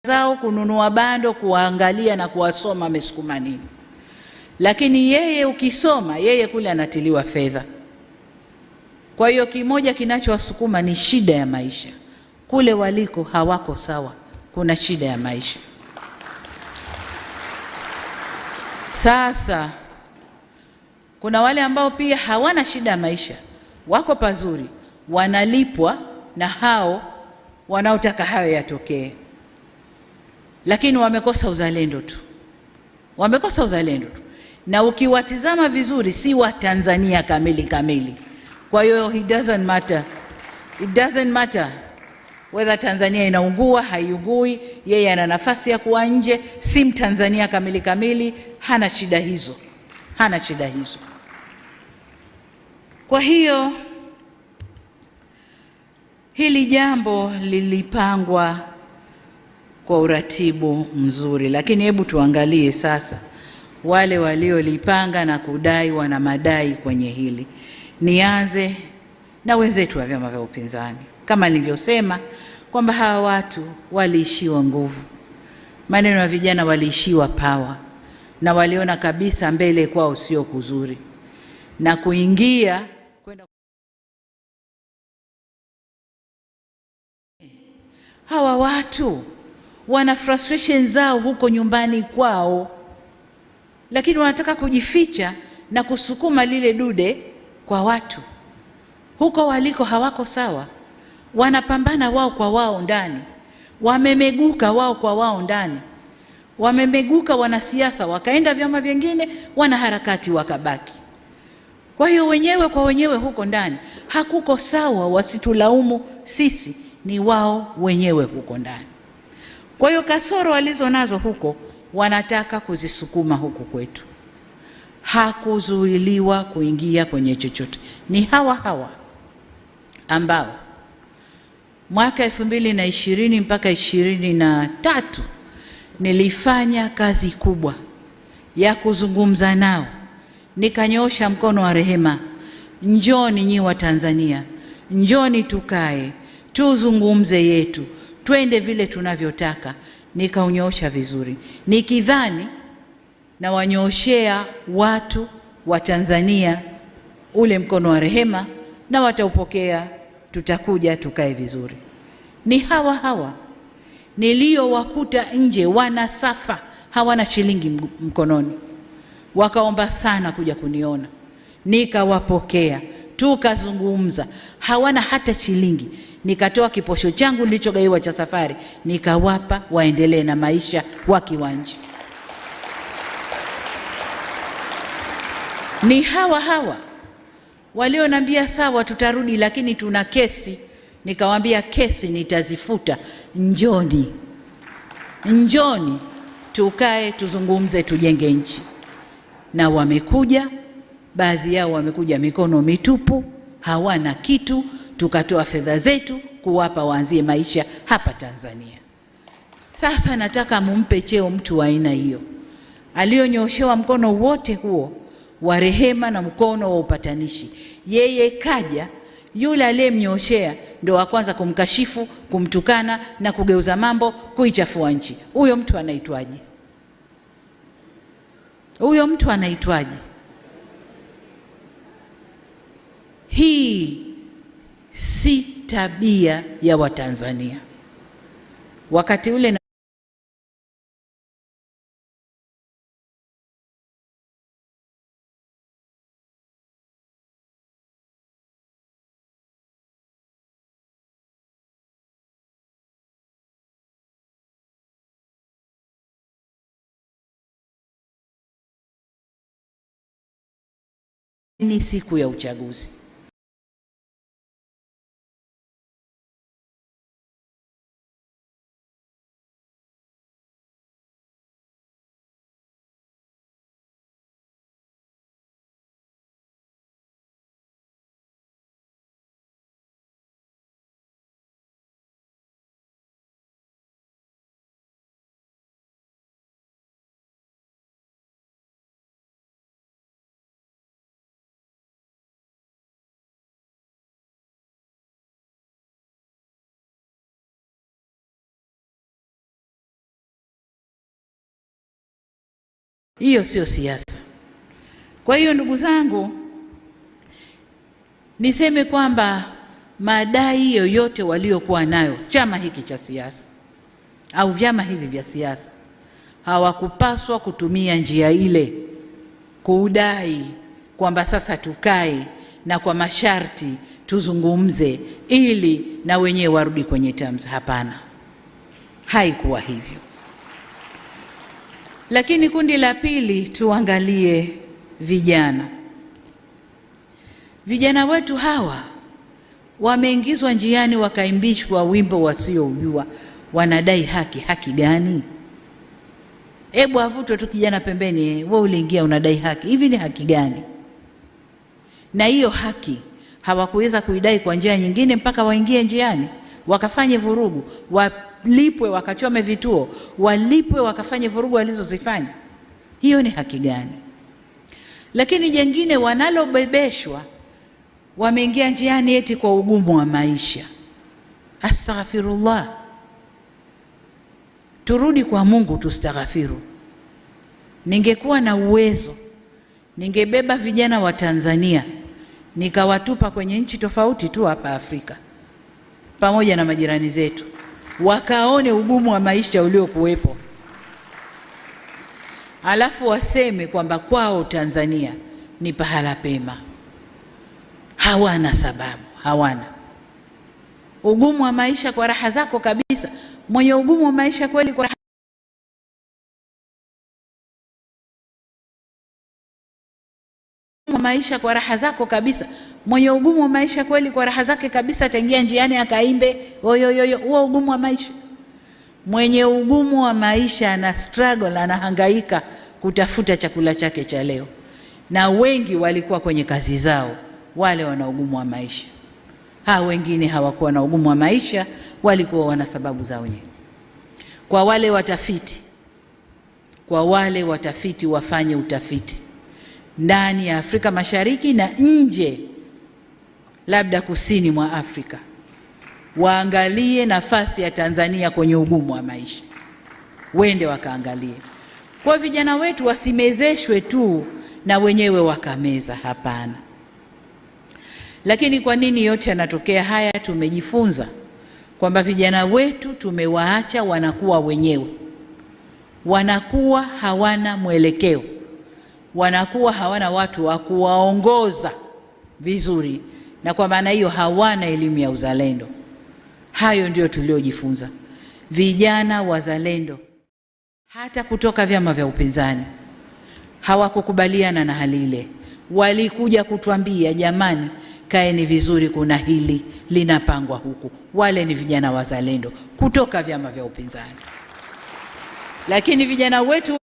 zao kununua bando, kuwaangalia na kuwasoma amesukuma nini. Lakini yeye ukisoma, yeye kule anatiliwa fedha. Kwa hiyo kimoja kinachowasukuma ni shida ya maisha. Kule waliko hawako sawa, kuna shida ya maisha. Sasa kuna wale ambao pia hawana shida ya maisha, wako pazuri, wanalipwa na hao wanaotaka hayo yatokee, lakini wamekosa uzalendo tu, wamekosa uzalendo tu, na ukiwatizama vizuri si wa Tanzania kamili. Kwa hiyo it doesn't matter whether Tanzania inaungua haiungui, yeye ana nafasi ya kuwa nje, si Mtanzania kamili, hana shida hizo. Kwa hiyo hili jambo lilipangwa kwa uratibu mzuri, lakini hebu tuangalie sasa wale waliolipanga na kudai wana madai kwenye hili. Nianze na wenzetu wa vyama vya upinzani. Kama nilivyosema kwamba hawa watu waliishiwa nguvu, maneno ya vijana waliishiwa power, na waliona kabisa mbele kwao sio kuzuri, na kuingia kwenda. Hawa watu wana frustration zao huko nyumbani kwao, lakini wanataka kujificha na kusukuma lile dude kwa watu. Huko waliko hawako sawa, wanapambana wao kwa wao ndani, wamemeguka wao kwa wao ndani, wamemeguka wanasiasa wakaenda vyama vingine, wanaharakati wakabaki. Kwa hiyo wenyewe kwa wenyewe huko ndani hakuko sawa, wasitulaumu sisi, ni wao wenyewe huko ndani. Kwa hiyo kasoro walizo nazo huko wanataka kuzisukuma huku kwetu. Hakuzuiliwa kuingia kwenye chochote. Ni hawa ambao mwaka 2020 mpaka 2023 nilifanya kazi kubwa ya kuzungumza nao, nikanyosha mkono wa rehema, njoni nyi wa Tanzania, njoni tukae tuzungumze yetu, twende vile tunavyotaka. Nikaunyoosha vizuri, nikidhani na wanyooshea watu wa Tanzania ule mkono wa rehema, na wataupokea, tutakuja tukae vizuri. Ni hawa niliowakuta nje wanasafa, hawana shilingi mkononi, wakaomba sana kuja kuniona, nikawapokea, tukazungumza, hawana hata shilingi. Nikatoa kiposho changu nilichogaiwa cha safari, nikawapa waendelee na maisha wakiwa nje. Ni hawa walionambia sawa tutarudi, lakini tuna kesi. Nikawaambia kesi nitazifuta, njoni tukae tuzungumze, tujenge nchi. Na wamekuja, baadhi yao wamekuja mikono mitupu, hawana kitu. Tukatoa fedha zetu kuwapa waanzie maisha hapa Tanzania. Sasa nataka mumpe cheo mtu wa aina hiyo, alionyoshewa mkono wote huo wa rehema na mkono wa upatanishi. Yeye kaja, yule aliyemnyoshea ndo wa kwanza kumkashifu, kumtukana na kugeuza mambo, kuichafua nchi. Huyo mtu anaitwaje? Hii si tabia ya Watanzania. Wakati ule ni siku ya uchaguzi. Hiyo sio siasa. Kwa hiyo ndugu zangu, niseme kwamba madai yoyote waliokuwa nayo chama hiki cha siasa au vyama hivi vya siasa hawakupaswa kutumia njia ile kudai kwamba sasa tukae na kwa masharti tuzungumze ili na wenyewe warudi kwenye terms. Hapana, haikuwa hivyo. Lakini kundi la pili, tuangalie vijana. Vijana wetu hawa wameingizwa njiani, wakaimbishwa wimbo wasiojua. Wanadai haki. Haki gani? Hebu avutwe tu kijana pembeni, wewe uliingia unadai haki. Hivi ni haki gani? Na hiyo haki hawakuweza kuidai kwa njia nyingine mpaka waingie njiani, wakafanye vurugu, walipwe, wakachome vituo, walipwe, wakafanye vurugu walizozifanya. Hiyo ni haki gani? Lakini jengine wanalobebeshwa, wameingia njiani eti kwa ugumu wa maisha. Astaghfirullah. Turudi kwa Mungu tustaghfiru. Ningekuwa na uwezo, ningebeba vijana wa Tanzania nikawatupa kwenye nchi tofauti tu hapa Afrika pamoja na majirani zetu, wakaone ugumu wa maisha uliokuwepo, alafu waseme kwamba kwao Tanzania ni pahala pema. Hawana sababu, hawana. Ugumu wa maisha kwa raha zako kabisa. Mwenye ugumu wa maisha kweli kwa maisha kwa raha zako kabisa. Mwenye ugumu wa maisha kweli kwa raha zake kabisa ataingia njiani akaimbe oyoyoyo. Huo ugumu wa maisha. Mwenye ugumu wa maisha ana struggle, anahangaika kutafuta chakula chake cha leo, na wengi walikuwa kwenye kazi zao. Wale wana ugumu wa maisha. Wengine hawakuwa na ugumu wa maisha, walikuwa wana sababu zao wenyewe. Kwa wale watafiti wafanye utafiti ndani ya Afrika Mashariki na nje, labda kusini mwa Afrika, waangalie nafasi ya Tanzania kwenye ugumu wa maisha, wende wakaangalie. Kwa vijana wetu wasimezeshwe tu na wenyewe wakameza, hapana. Lakini kwa nini yote yanatokea haya? Tumejifunza kwamba vijana wetu tumewaacha wanakuwa wenyewe, wanakuwa hawana mwelekeo, wanakuwa hawana watu wa kuwaongoza vizuri, na kwa maana hiyo hawana elimu ya uzalendo. Hayo ndio tuliojifunza. Vijana wazalendo hata kutoka vyama vya upinzani hawakukubaliana na hali ile. Walikuja kutuambia, jamani, kaeni vizuri, kuna hili linapangwa huku. Wale ni vijana wazalendo kutoka vyama vya upinzani. Lakini vijana wetu